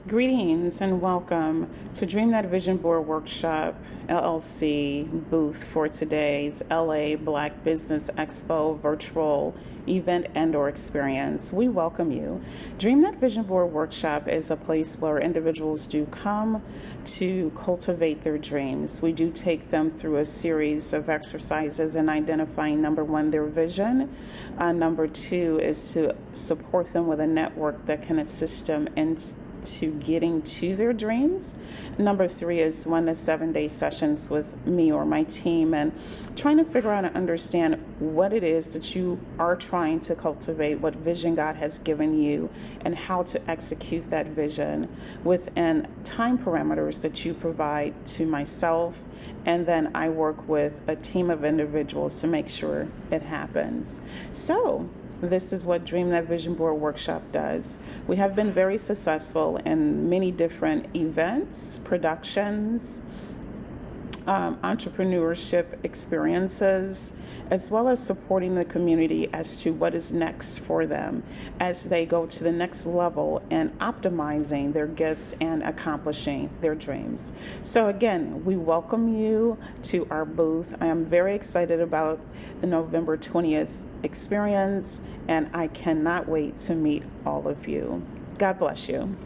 Greetings and welcome to DreamNet Vision Board Workshop LLC booth for today's LA Black Business Expo virtual event and/or experience. We welcome you. DreamNet Vision Board Workshop is a place where individuals do come to cultivate their dreams. We do take them through a series of exercises in identifying, number one, their vision. Number two is to support them with a network that can assist them in to getting to their dreams. Number three is 1 to 7 day sessions with me or my team and trying to figure out and understand what it is that you are trying to cultivate, what vision God has given you, and how to execute that vision within time parameters that you provide to myself. And then I work with a team of individuals to make sure it happens. So this is what DreamNet Vision Board Workshop does. We have been very successful in many different events, productions, entrepreneurship experiences, as well as supporting the community as to what is next for them as they go to the next level and optimizing their gifts and accomplishing their dreams. So again, we welcome you to our booth. I am very excited about the November 20th experience, and I cannot wait to meet all of you. God bless you.